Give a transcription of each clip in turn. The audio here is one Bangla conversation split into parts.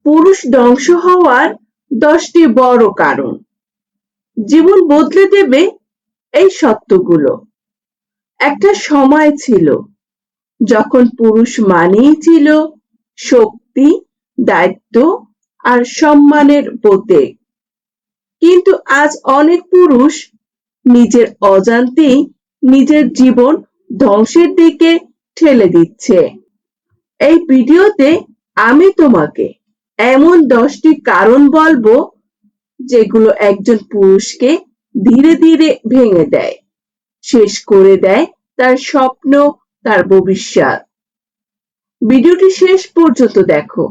পুরুষ ধ্বংস হওয়ার 10টি বড় কারণ। জীবন বদলে দেবে এই সত্যগুলো। একটা সময় ছিল যখন পুরুষ মানেই ছিল শক্তি, দায়িত্ব আর সম্মানের প্রতীক। কিন্তু আজ অনেক পুরুষ নিজের অজান্তেই নিজের জীবন ধ্বংসের দিকে ঠেলে দিচ্ছে। এই ভিডিওতে আমি তোমাকে এমন 10টি কারণ বলবো যেগুলো একজন পুরুষকে ধীরে ধীরে ভেঙে দেয়, শেষ করে দেয় তার স্বপ্ন, তার ভবিষ্যৎ। ভিডিওটি শেষ পর্যন্ত দেখো,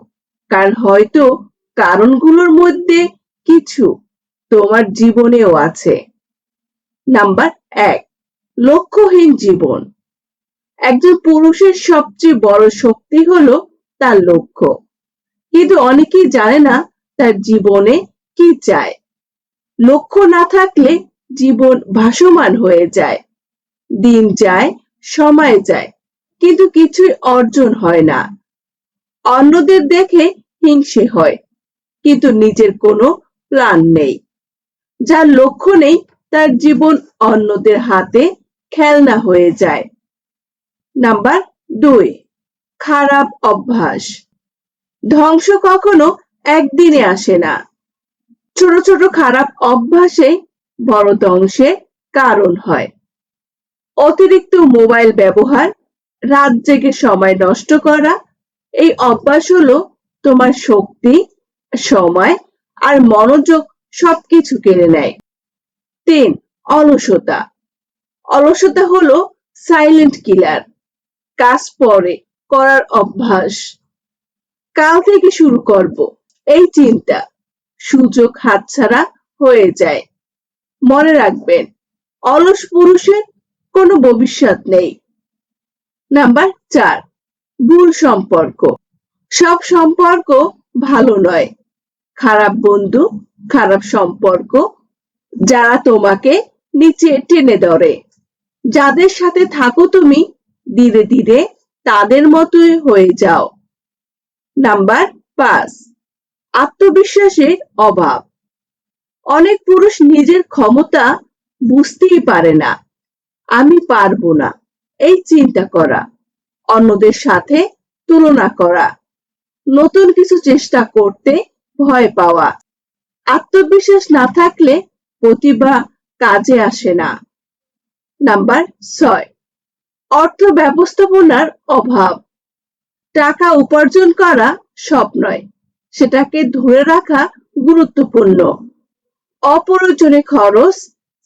কারণ হয়তো কারণগুলোর মধ্যে কিছু তোমার জীবনেও আছে। নাম্বার 1, লক্ষ্যহীন জীবন। একজন পুরুষের সবচেয়ে বড় শক্তি হলো তার লক্ষ্য, কিন্তু অনেকেই জানে না তার জীবনে কি চায়। লক্ষ্য না থাকলে জীবন ভাসমান হয়ে যায়, দিন যায়, সময় যায়, কিন্তু কিছুই অর্জন হয় না। অন্যদের দেখে হিংসে হয়, কিন্তু নিজের কোনো প্ল্যান নেই। যার লক্ষ্য নেই তার জীবন অন্যদের হাতে খেলনা হয়ে যায়। নাম্বার 2, খারাপ অভ্যাস। ধ্বংস কখনো একদিনে আসে না। ছোট ছোট খারাপ অভ্যাসে বড় ধ্বংসের কারণ হয়। অতিরিক্ত মোবাইল ব্যবহার, রাত জেগে সময় নষ্ট করা, এই অভ্যাস হলো তোমার শক্তি, সময় আর মনোযোগ সবকিছু কেড়ে নেয়। 3, অলসতা। অলসতা হলো সাইলেন্ট কিলার। কাজ পরে করার অভ্যাস, কাল থেকে শুরু করব এই চিন্তা, সুযোগ হাতছাড়া হয়ে যায়। মনে রাখবেন, অলস পুরুষের কোনো ভবিষ্যৎ নেই। নাম্বার 4, ভুল সম্পর্ক। সব সম্পর্ক ভালো নয়। খারাপ বন্ধু, খারাপ সম্পর্ক, যারা তোমাকে নিচে টেনে ধরে। যাদের সাথে থাকো তুমি, ধীরে ধীরে তাদের মতোই হয়ে যাও। নাম্বার 5, আত্মবিশ্বাসের অভাব। অনেক পুরুষ নিজের ক্ষমতা বুঝতেই পারে না। আমি পারবো না এই চিন্তা করা, অন্যদের সাথে তুলনা করা, নতুন কিছু চেষ্টা করতে ভয় পাওয়া। আত্মবিশ্বাস না থাকলে প্রতিভা কাজে আসে না। নাম্বার 6, অর্থ ব্যবস্থাপনার অভাব। টাকা উপার্জন করা সব নয়, সেটাকে ধরে রাখা গুরুত্বপূর্ণ। অপ্রয়োজনে খরচ,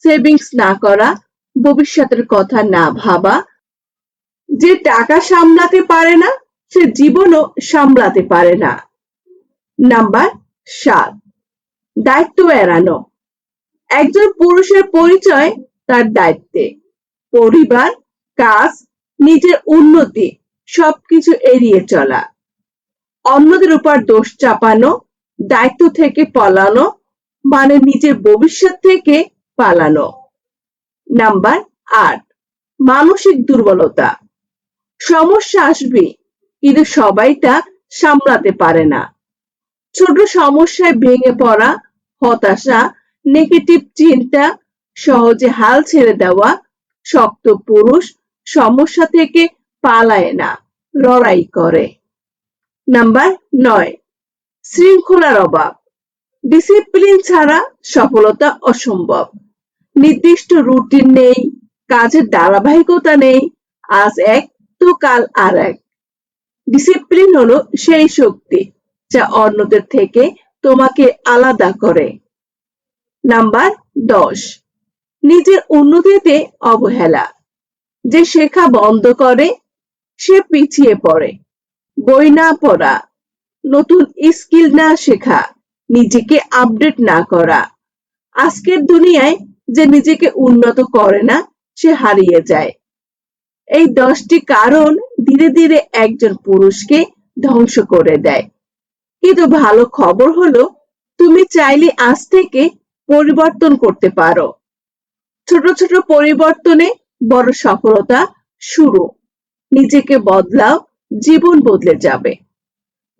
সেভিংস না করা, ভবিষ্যতের কথা না ভাবা। যে টাকা সামলাতে পারে না সে জীবনও সামলাতে পারে না। নাম্বার 7, দায়িত্ব এড়ানো। একজন পুরুষের পরিচয় তার দায়িত্বে। পরিবার, কাজ, নিজের উন্নতি সবকিছু এড়িয়ে চলা, অন্যদের উপর দোষ চাপানো, দায়িত্ব থেকে পালানো মানে নিজের ভবিষ্যৎ থেকে পালানো। নাম্বার 8, মানসিক দুর্বলতা। সমস্যা আসবে, কিন্তু সবাই তা সামলাতে পারে না। ছোট সমস্যায় ভেঙে পড়া, হতাশা, নেগেটিভ চিন্তা, সহজে হাল ছেড়ে দেওয়া। শক্ত পুরুষ সমস্যা থেকে পালায় না, লড়াই করে। নাম্বার 9, শৃঙ্খলার অভাব। ডিসিপ্লিন ছাড়া সফলতা অসম্ভব। নির্দিষ্ট রুটিন নেই, কাজের ধারাবাহিকতা নেই, আজ এক তো কাল আর এক। ডিসিপ্লিন হলো সেই শক্তি যা অন্যদের থেকে তোমাকে আলাদা করে। নাম্বার 10, নিজের উন্নতিতে অবহেলা। যে শেখা বন্ধ করে সে পিছিয়ে পড়ে। বই না পড়া, নতুন স্কিল না শেখা, নিজেকে আপডেট না করা। আজকের দুনিয়ায় যে নিজেকে উন্নত করে না সে হারিয়ে যায়। এই 10টি কারণ ধীরে ধীরে একজন পুরুষকে ধ্বংস করে দেয়। কিন্তু ভালো খবর হলো, তুমি চাইলে আজ থেকে পরিবর্তন করতে পারো। ছোট ছোট পরিবর্তনে বড় সফলতা শুরু। নিজেকে বদলাও, জীবন বদলে যাবে।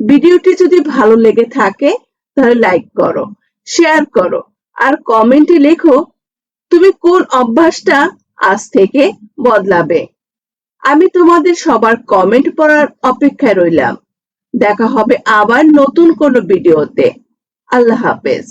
ভিডিওটি যদি ভালো লেগে থাকে তাহলে লাইক করো, শেয়ার করো আর কমেন্টে লেখো তুমি কোন অভ্যাসটা আজ থেকে বদলাবে। আমি তোমাদের সবার কমেন্ট পড়ার অপেক্ষায় রইলাম। দেখা হবে আবার নতুন কোনো ভিডিওতে। আল্লাহ হাফেজ।